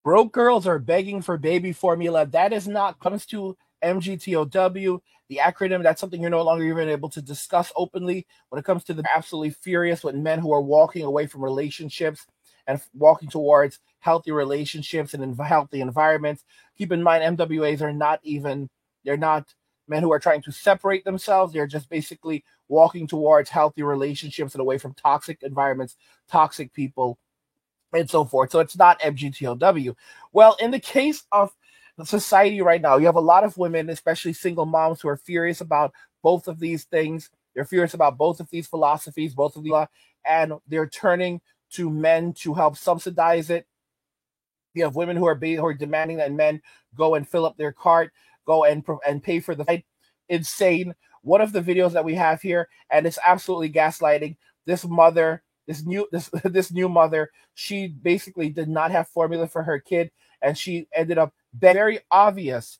Broke girls are begging for baby formula. That is not comes to MGTOW, the acronym. That's something you're no longer even able to discuss openly. When it comes to the absolutely furious with men who are walking away from relationships and walking towards healthy relationships and healthy environments. Keep in mind, MWAs are not even, they're not men who are trying to separate themselves. They're just basically walking towards healthy relationships and away from toxic environments, toxic people, and so forth. So it's not MGTOW. Well, in the case of society right now, you have a lot of women, especially single moms, who are furious about both of these things. They're furious about both of these philosophies, both of the, and they're turning to men to help subsidize it. You have women who are demanding that men go and fill up their cart, go and pay for the fight. Insane. One of the videos that we have here, and it's absolutely gaslighting. This mother, this new mother, she basically did not have formula for her kid, and she ended up very obvious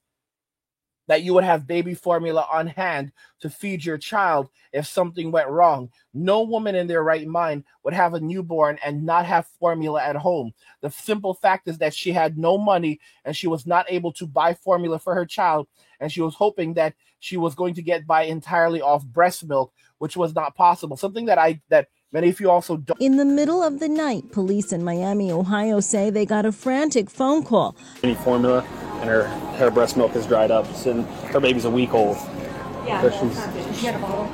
that you would have baby formula on hand to feed your child if something went wrong. No woman in their right mind would have a newborn and not have formula at home. The simple fact is that she had no money and she was not able to buy formula for her child, and she was hoping that she was going to get by entirely off breast milk, which was not possible. Something that many of you also don't. In the middle of the night, police in Miami, Ohio say they got a frantic phone call. Any formula, and her breast milk is dried up, and her baby's a week old. Yeah, so she had a bottle.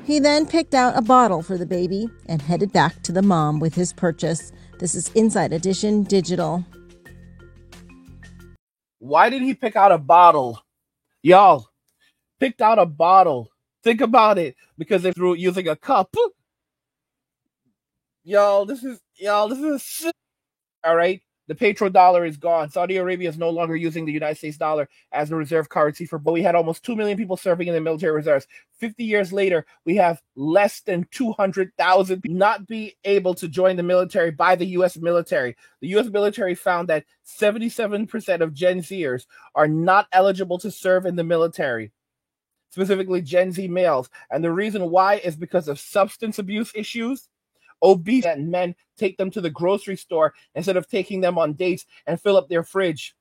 He then picked out a bottle for the baby and headed back to the mom with his purchase. This is Inside Edition Digital. Why did he pick out a bottle? Y'all, picked out a bottle. Think about it. Because they threw using a cup. Y'all, this is all right. The petrodollar is gone. Saudi Arabia is no longer using the United States dollar as the reserve currency but we had almost 2 million people serving in the military reserves. 50 years later, we have less than 200,000 not be able to join the military by the U.S. military. The U.S. military found that 77% of Gen Zers are not eligible to serve in the military, specifically Gen Z males. And the reason why is because of substance abuse issues, obese, and men take them to the grocery store instead of taking them on dates and fill up their fridge.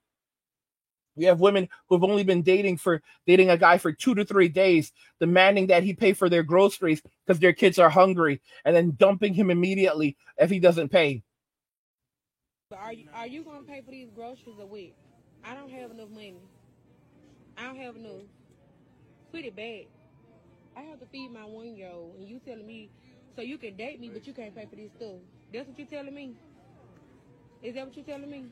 We have women who've only been dating a guy for 2 to 3 days, demanding that he pay for their groceries because their kids are hungry, and then dumping him immediately if he doesn't pay. Are you going to pay for these groceries a week? I don't have enough money. I don't have enough. Put it back. I have to feed my 1-year-old, and you telling me so you can date me, but you can't pay for this stuff. That's what you're telling me? Is that what you're telling me?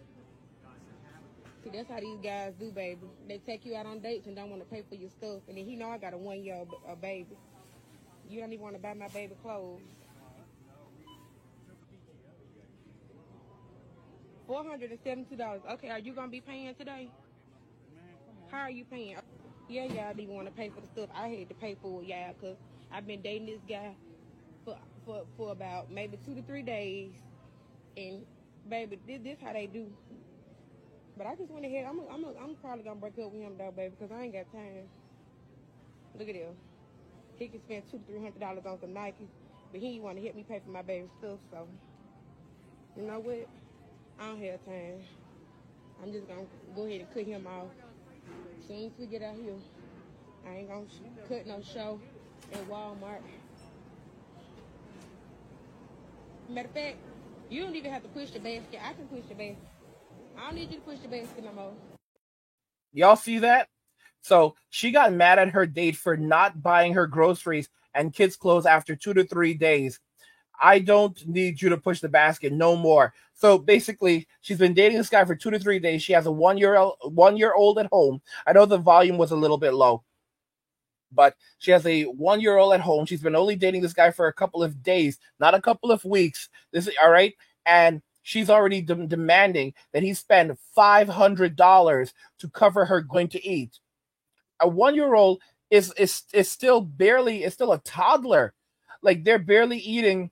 See, that's how these guys do, baby. They take you out on dates and don't want to pay for your stuff. And then he know I got a 1-year-old baby. You don't even want to buy my baby clothes. $472. Okay, are you going to be paying today? How are you paying? Yeah, y'all didn't even want to pay for the stuff. I had to pay for it, y'all, because I've been dating this guy for about maybe 2 to 3 days, and baby, this how they do. But I just went ahead. I'm probably gonna break up with him though, baby, because I ain't got time. Look at him. He can spend $200 to $300 on some Nike, but he want to help me pay for my baby stuff. So you know what? I don't have time. I'm just gonna go ahead and cut him off. As soon as we get out here, I ain't gonna cut no show at Walmart. Matter of fact, you don't even have to push the basket. I can push the basket. I don't need you to push the basket no more. Y'all see that? So she got mad at her date for not buying her groceries and kids' clothes after 2 to 3 days. I don't need you to push the basket no more. So basically, she's been dating this guy for 2 to 3 days. She has a 1-year-old at home. I know the volume was a little bit low, but she has a 1-year-old at home. She's been only dating this guy for a couple of days, not a couple of weeks. This is all right. And she's already demanding that he spend $500 to cover her going to eat. A 1-year-old is still a toddler. Like they're barely eating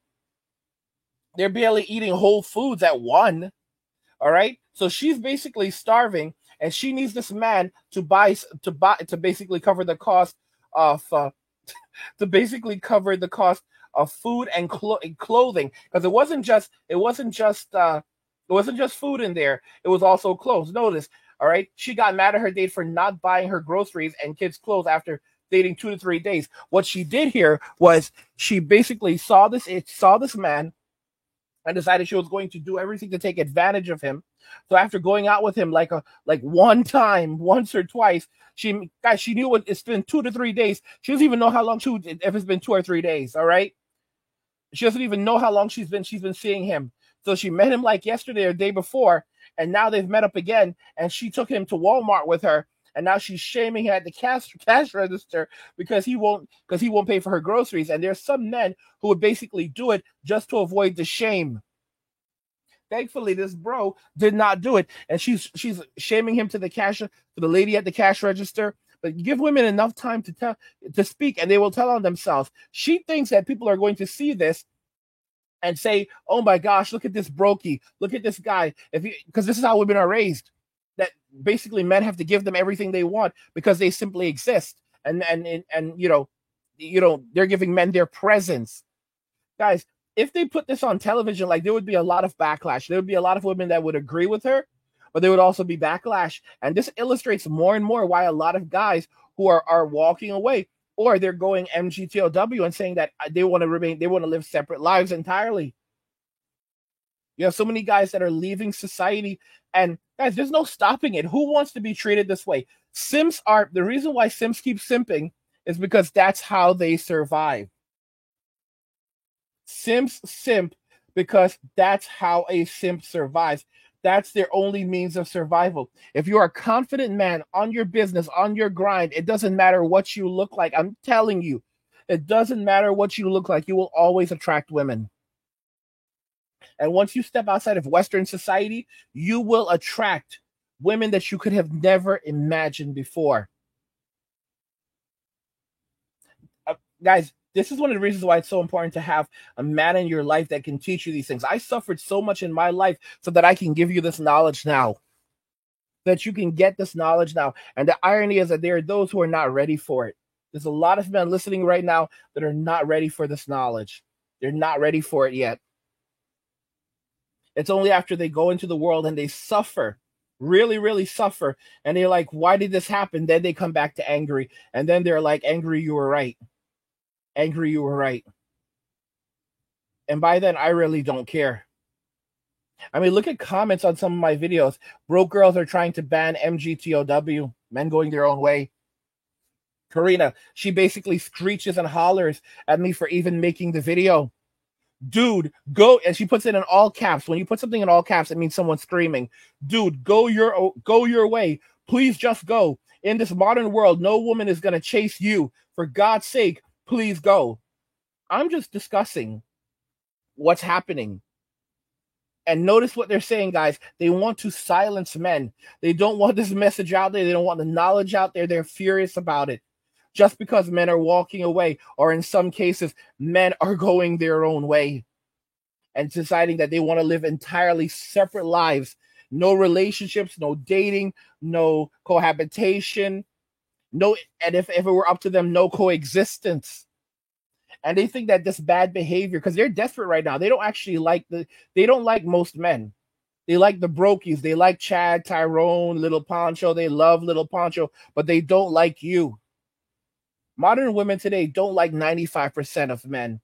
whole foods at 1. All right. So she's basically starving, and she needs this man to basically cover the cost of food and clothing, because it wasn't just It wasn't just food in there. It was also clothes. Notice, all right? She got mad at her date for not buying her groceries and kids' clothes after dating 2 to 3 days. What she did here was she basically saw this man and decided she was going to do everything to take advantage of him. So after going out with him like one time, once or twice, she knew it's been 2 to 3 days. She doesn't even know how long if it's been 2 or 3 days. All right, she doesn't even know how long she's been seeing him. So she met him like yesterday or the day before, and now they've met up again. And she took him to Walmart with her, and now she's shaming him at the cash register because he won't pay for her groceries. And there's some men who would basically do it just to avoid the shame. Thankfully, this bro did not do it, and she's shaming him to the lady at the cash register. But give women enough time to speak, and they will tell on themselves. She thinks that people are going to see this and say, "Oh my gosh, look at this brokey, look at this guy." Because this is how women are raised, that basically men have to give them everything they want because they simply exist, and they're giving men their presence, guys. If they put this on television, like, there would be a lot of backlash. There would be a lot of women that would agree with her, but there would also be backlash. And this illustrates more and more why a lot of guys who are walking away, or they're going MGTOW and saying that they want to live separate lives entirely. You have so many guys that are leaving society, and guys, there's no stopping it. Who wants to be treated this way? The reason why simps keep simping is because that's how they survive. Simps simp because that's how a simp survives. That's their only means of survival. If you're a confident man on your business, on your grind, it doesn't matter what you look like. I'm telling you, it doesn't matter what you look like. You will always attract women. And once you step outside of Western society, you will attract women that you could have never imagined before. Guys, this is one of the reasons why it's so important to have a man in your life that can teach you these things. I suffered so much in my life so that I can give you this knowledge now, that you can get this knowledge now. And the irony is that there are those who are not ready for it. There's a lot of men listening right now that are not ready for this knowledge. They're not ready for it yet. It's only after they go into the world and they suffer, really, really suffer, and they're like, why did this happen? Then they come back to angry. And then they're like, angry, you were right. Angry, you were right. And by then, I really don't care. I mean, look at comments on some of my videos. Broke girls are trying to ban MGTOW, men going their own way. Karina, she basically screeches and hollers at me for even making the video. Dude, go, and she puts it in all caps. When you put something in all caps, it means someone's screaming. Dude, go your way. Please just go. In this modern world, no woman is going to chase you. For God's sake, please go. I'm just discussing what's happening. And notice what they're saying, guys. They want to silence men. They don't want this message out there. They don't want the knowledge out there. They're furious about it. Just because men are walking away, or in some cases, men are going their own way and deciding that they want to live entirely separate lives. No relationships, no dating, no cohabitation, and if it were up to them, no coexistence. And they think that this bad behavior, because they're desperate right now. They don't actually they don't like most men. They like the brokies. They like Chad, Tyrone, Little Poncho. They love Little Poncho, but they don't like you. Modern women today don't like 95% of men.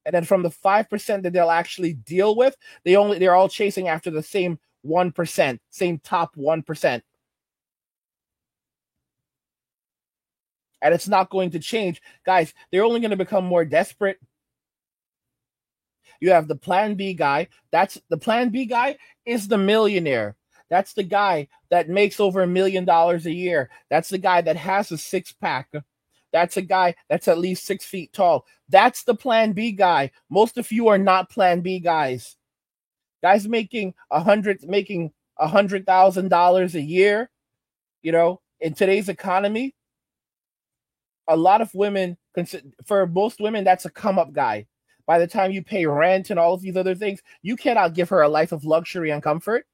And then from the 5% that they'll actually deal with, they're all chasing after the same 1%, same top 1%. And it's not going to change. Guys, they're only going to become more desperate. You have the Plan B guy. The Plan B guy is the millionaire. That's the guy that makes over $1 million a year. That's the guy that has a six-pack. That's a guy that's at least 6 feet tall. That's the Plan B guy. Most of you are not Plan B guys. Guys making $100,000 a year, in today's economy, a lot of women, for most women, that's a come-up guy. By the time you pay rent and all of these other things, you cannot give her a life of luxury and comfort.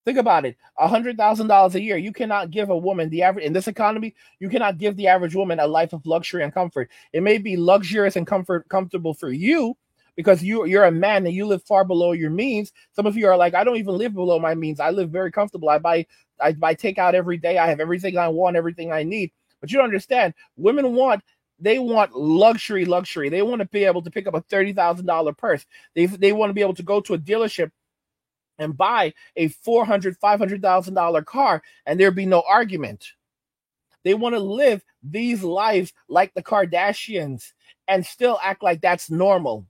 Think about it. $100,000 a year. You cannot give a woman in this economy, you cannot give the average woman a life of luxury and comfort. It may be luxurious and comfortable for you, because you're a man and you live far below your means. Some of you are like, I don't even live below my means. I live very comfortable. I buy takeout every day. I have everything I want, everything I need. But you don't understand. Women want luxury. They want to be able to pick up a $30,000 purse. They want to be able to go to a dealership and buy a $400,000, $500,000 car, and there be no argument. They want to live these lives like the Kardashians and still act like that's normal.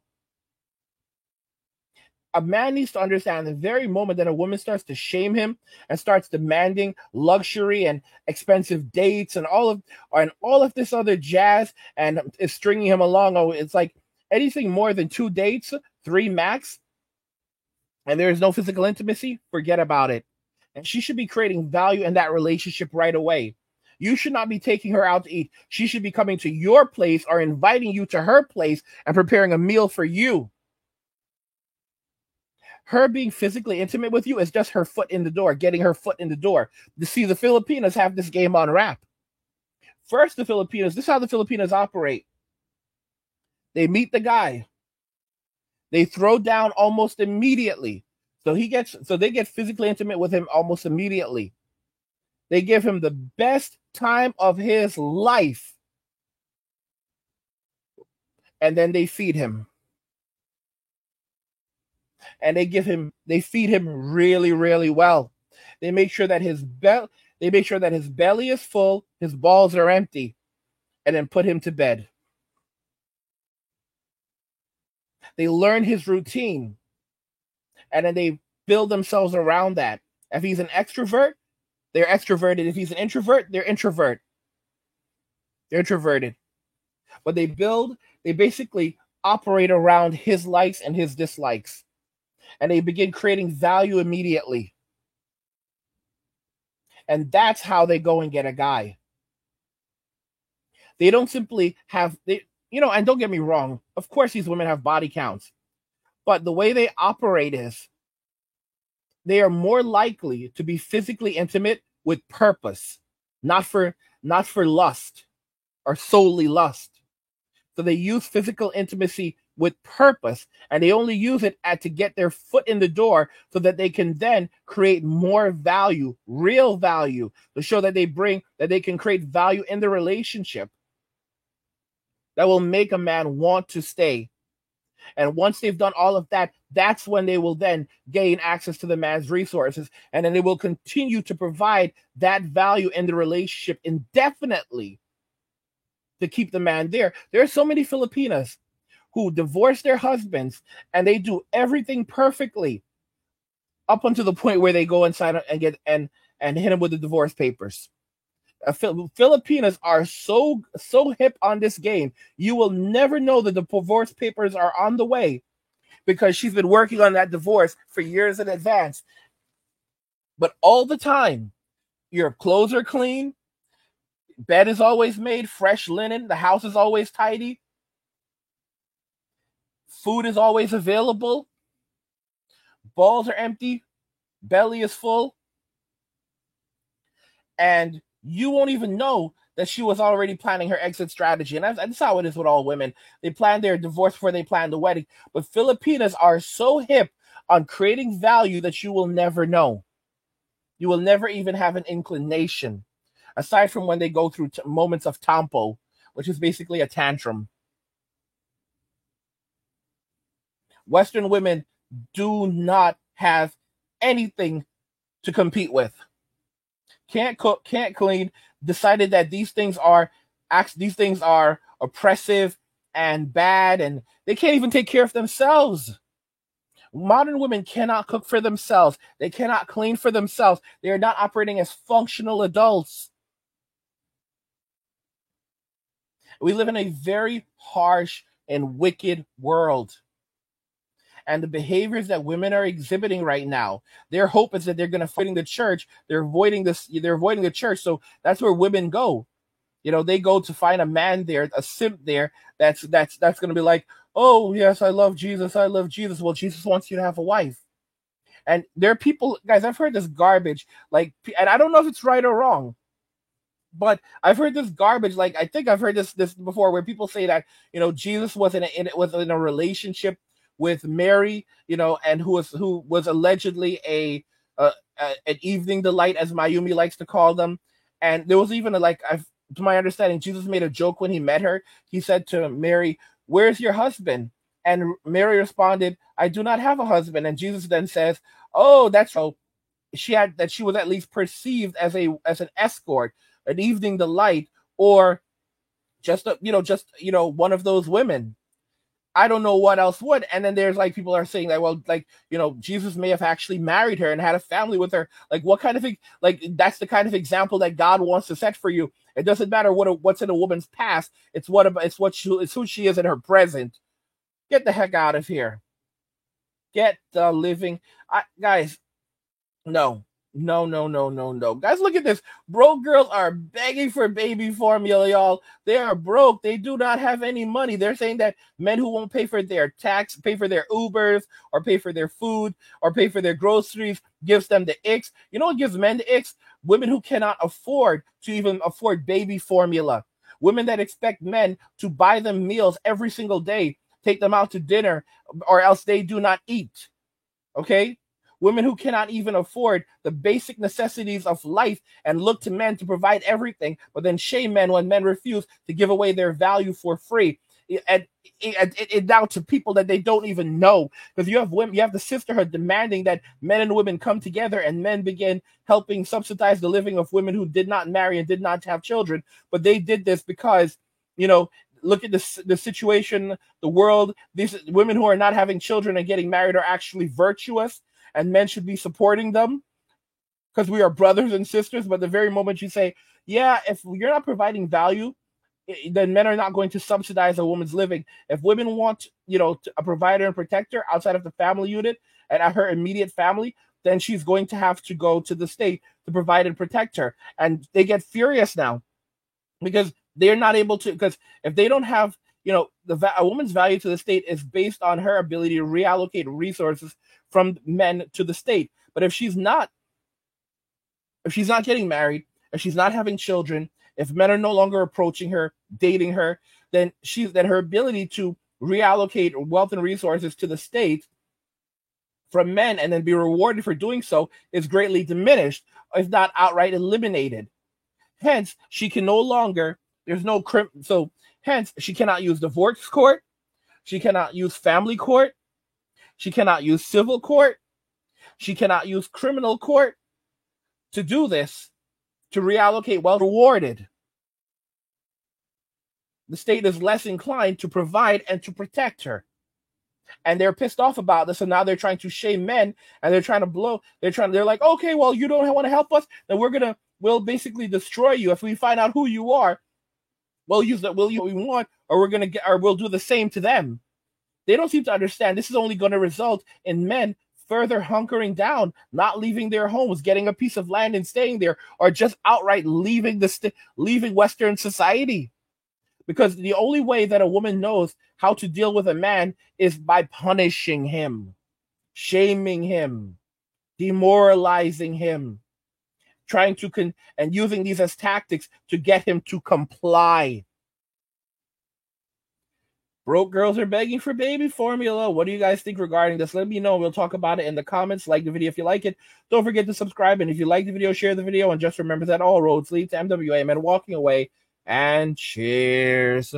A man needs to understand the very moment that a woman starts to shame him and starts demanding luxury and expensive dates and all of this other jazz and is stringing him along. Oh, it's like anything more than 2 dates, 3 max, and there is no physical intimacy, forget about it. And she should be creating value in that relationship right away. You should not be taking her out to eat. She should be coming to your place or inviting you to her place and preparing a meal for you. Her being physically intimate with you is just her foot in the door, getting her foot in the door. You see, the Filipinos have this game on wrap. First, this is how the Filipinos operate. They meet the guy. They throw down almost immediately. So they get physically intimate with him almost immediately. They give him the best time of his life. And then they feed him. And they feed him really, really well. They make sure that his belly is full, his balls are empty, and then put him to bed. They learn his routine, and then they build themselves around that. If he's an extrovert, they're extroverted. If he's an introvert, they're introvert. They're introverted. But they basically operate around his likes and his dislikes. And they begin creating value immediately. And that's how they go and get a guy. They don't simply have, and don't get me wrong, of course these women have body counts. But the way they operate is they are more likely to be physically intimate with purpose, not for lust or solely lust. So they use physical intimacy with purpose, and they only use it to get their foot in the door so that they can then create more value, real value, to show that they can create value in the relationship that will make a man want to stay. And once they've done all of that, that's when they will then gain access to the man's resources, and then they will continue to provide that value in the relationship indefinitely to keep the man there. There are so many Filipinas who divorce their husbands and they do everything perfectly up until the point where they go inside and get and hit him with the divorce papers. Filipinas are so hip on this game. You will never know that the divorce papers are on the way because she's been working on that divorce for years in advance. But all the time, your clothes are clean, bed is always made, fresh linen, the house is always tidy, food is always available, balls are empty, belly is full, and you won't even know that she was already planning her exit strategy. And that's how it is with all women. They plan their divorce before they plan the wedding. But Filipinas are so hip on creating value that you will never know. You will never even have an inclination, aside from when they go through moments of tampo, which is basically a tantrum. Western women do not have anything to compete with. Can't cook, can't clean, decided that these things are oppressive and bad, and they can't even take care of themselves. Modern women cannot cook for themselves. They cannot clean for themselves. They are not operating as functional adults. We live in a very harsh and wicked world. And the behaviors that women are exhibiting right now, their hope is that they're going to fight the church. They're avoiding the church. So that's where women go. They go to find a man there, a simp there, that's going to be like, oh, yes, I love Jesus. I love Jesus. Well, Jesus wants you to have a wife. And there are people, guys, I've heard this garbage, and I don't know if it's right or wrong, but I've heard this garbage, I think I've heard this before, where people say that, Jesus was in a relationship with Mary, and who was allegedly an evening delight, as Mayumi likes to call them. And there was even to my understanding, Jesus made a joke when he met her. He said to Mary, "Where's your husband?" And Mary responded, "I do not have a husband." And Jesus then says, "Oh, that's so." She was at least perceived as an escort, an evening delight, or just one of those women. I don't know what else would. And then there's people are saying that, well, Jesus may have actually married her and had a family with her. What kind of thing? That's the kind of example that God wants to set for you. It doesn't matter what's in a woman's past. It's who she is in her present. Get the heck out of here. Get the living, guys. No. Guys, look at this. Broke girls are begging for baby formula, y'all. They are broke. They do not have any money. They're saying that men who won't pay for their tax, pay for their Ubers, or pay for their food, or pay for their groceries, gives them the icks. You know what gives men the icks? Women who cannot afford to even afford baby formula. Women that expect men to buy them meals every single day, take them out to dinner, or else they do not eat. Okay? Women who cannot even afford the basic necessities of life and look to men to provide everything, but then shame men when men refuse to give away their value for free. And down to people that they don't even know. Because you have the sisterhood demanding that men and women come together, and men begin helping subsidize the living of women who did not marry and did not have children. But they did this because, look at the situation, the world. These women who are not having children and getting married are actually virtuous, and men should be supporting them because we are brothers and sisters. But the very moment you say, yeah, if you're not providing value, then men are not going to subsidize a woman's living. If women want, a provider and protector outside of the family unit and at her immediate family, then she's going to have to go to the state to provide and protect her. And they get furious now because they're not able to, because if they don't have, a woman's value to the state is based on her ability to reallocate resources from men to the state. But if she's not getting married, if she's not having children, if men are no longer approaching her, dating her, then her ability to reallocate wealth and resources to the state from men and then be rewarded for doing so is greatly diminished, if not outright eliminated. Hence, she can no longer, hence, she cannot use divorce court, she cannot use family court, she cannot use civil court, she cannot use criminal court to do this, to reallocate wealth rewarded. The state is less inclined to provide and to protect her. And they're pissed off about this, and now they're trying to shame men, and they're like, okay, well, you don't want to help us, then we'll basically destroy you. If we find out who you are, we'll use what we want, or we'll do the same to them. They don't seem to understand this is only going to result in men further hunkering down, not leaving their homes, getting a piece of land and staying there, or just outright leaving Western society. Because the only way that a woman knows how to deal with a man is by punishing him, shaming him, demoralizing him, trying to and using these as tactics to get him to comply. Broke girls are begging for baby formula. What do you guys think regarding this? Let me know. We'll talk about it in the comments. Like the video if you like it. Don't forget to subscribe. And if you like the video, share the video. And just remember that all roads lead to MWA Men Walking Away. And cheers.